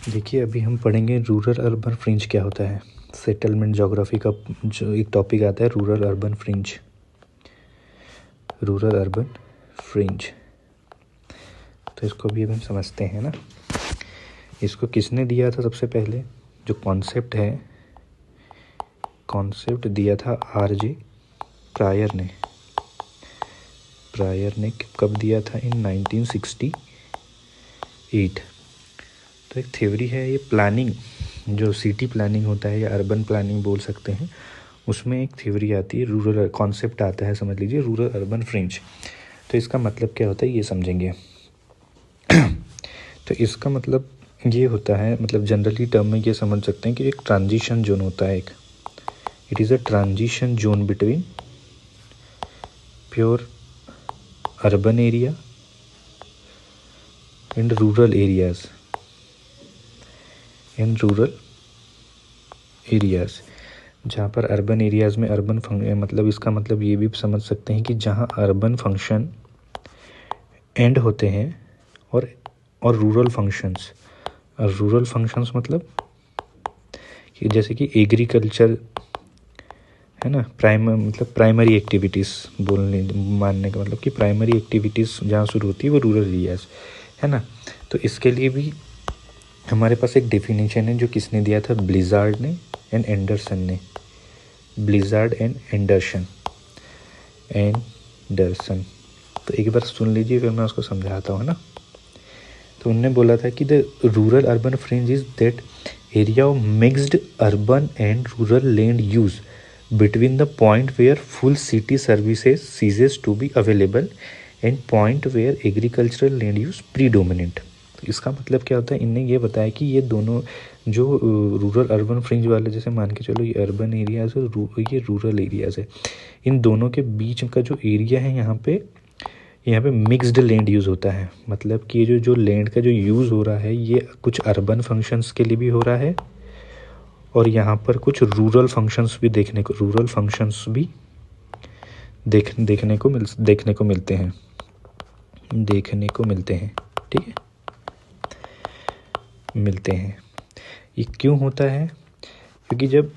देखिए, अभी हम पढ़ेंगे रूरल अर्बन फ्रिंज क्या होता है। सेटलमेंट ज्योग्राफी का जो एक टॉपिक आता है rural urban fringe. Rural urban fringe, तो इसको भी अब हम समझते हैं ना। इसको किसने दिया था? सबसे पहले जो कॉन्सेप्ट है, कॉन्सेप्ट दिया था आरजे प्रायर ने। कब दिया था? इन 1968। तो एक थ्योरी है ये, प्लानिंग जो सिटी प्लानिंग होता है या अर्बन प्लानिंग बोल सकते हैं, उसमें एक थ्योरी आती है, रूरल कॉन्सेप्ट आता है, समझ लीजिए रूरल अर्बन फ्रिंज। तो इसका मतलब क्या होता है ये समझेंगे। तो इसका मतलब ये होता है, मतलब जनरली टर्म में ये समझ सकते हैं कि एक ट्रांजिशन जोन होता है। एक it is a transition zone between pure urban area and rural areas. जहाँ पर अर्बन एरियाज़ में अर्बन मतलब इसका मतलब ये भी समझ सकते हैं कि जहाँ अर्बन फंक्शन एंड होते हैं और रूरल फंक्शंस मतलब कि जैसे कि एग्रीकल्चर है ना, प्राइमरी एक्टिविटीज़ मानने का मतलब कि प्राइमरी एक्टिविटीज़ जहाँ शुरू होती है वो रूरल एरियाज़ है ना। तो इसके लिए भी हमारे पास एक डेफिनेशन है जो किसने दिया था? Blizzard and Anderson. तो एक बार सुन लीजिए, फिर मैं उसको समझाता हूँ ना। तो उन्होंने बोला था कि the rural urban fringe is that area of mixed urban and rural land use between the point where full city services ceases to be available and point where agricultural land use predominant। तो इसका मतलब क्या होता है? इनने ये बताया कि ये दोनों जो रूरल अर्बन फ्रिंज वाले, जैसे मान के चलो ये अर्बन एरियाज है, ये रूरल एरियाज है, इन दोनों के बीच का जो एरिया है यहाँ पे मिक्स्ड लैंड यूज़ होता है। मतलब कि ये जो लैंड का जो यूज़ हो रहा है ये कुछ अर्बन फंक्शंस के लिए भी हो रहा है और यहाँ पर कुछ रूरल फंक्शंस भी देखने को मिलते हैं। ठीक है, मिलते हैं। ये क्यों होता है? क्योंकि जब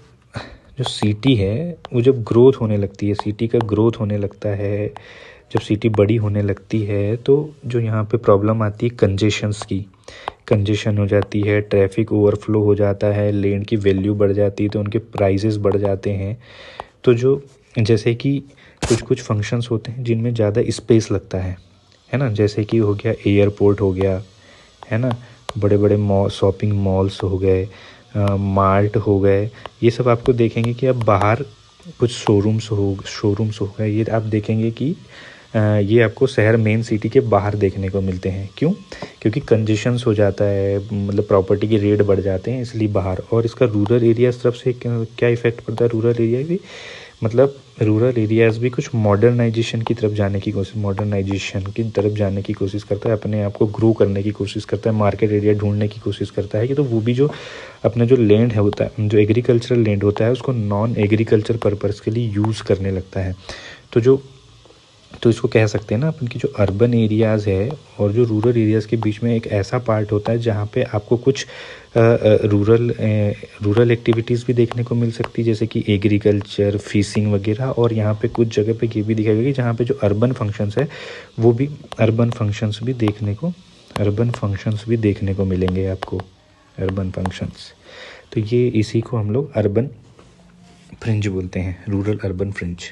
जो सिटी है वो जब ग्रोथ होने लगती है, सिटी का ग्रोथ होने लगता है, जब सिटी बड़ी होने लगती है तो जो यहाँ पे प्रॉब्लम आती है कंजेशन हो जाती है, ट्रैफिक ओवरफ्लो हो जाता है, लैंड की वैल्यू बढ़ जाती है, तो उनके प्राइसेस बढ़ जाते हैं। तो जो जैसे कि कुछ फंक्शंस होते हैं जिनमें ज़्यादा स्पेस लगता है ना, जैसे कि हो गया एयरपोर्ट हो गया है ना, बड़े बड़े शॉपिंग मॉल्स हो गए, मार्ट हो गए, ये सब आपको देखेंगे कि अब बाहर कुछ शोरूम्स हो गए, ये आप देखेंगे कि ये आपको शहर मेन सिटी के बाहर देखने को मिलते हैं। क्यों? क्योंकि कंजेशंस हो जाता है, मतलब प्रॉपर्टी के रेट बढ़ जाते हैं, इसलिए बाहर। और इसका रूरल एरियाज तरफ से क्या इफेक्ट पड़ता है? रूरल एरिया भी मतलब रूरल एरियाज़ भी कुछ मॉडर्नाइजेशन की तरफ जाने की कोशिश करता है, अपने आप को ग्रो करने की कोशिश करता है, मार्केट एरिया ढूंढने की कोशिश करता है कि तो वो भी जो अपना जो लैंड है होता है, जो एग्रीकल्चरल लैंड होता है, उसको नॉन एग्रीकल्चर पर्पज़ के लिए यूज़ करने लगता है। तो इसको कह सकते हैं ना अपन की जो अर्बन एरियाज़ है और जो रूरल एरियाज़ के बीच में एक ऐसा पार्ट होता है जहाँ पे आपको कुछ रूरल एक्टिविटीज़ भी देखने को मिल सकती है, जैसे कि एग्रीकल्चर, फिशिंग वगैरह। और यहाँ पे कुछ जगह पे ये भी दिखाई गई जहाँ पे जो अर्बन फंक्शंस है वो भी अर्बन फंक्शंस भी देखने को मिलेंगे आपको, अर्बन फंक्शंस। तो ये इसी को हम लोग अर्बन फ्रिंज बोलते हैं, रूरल अर्बन फ्रिंज।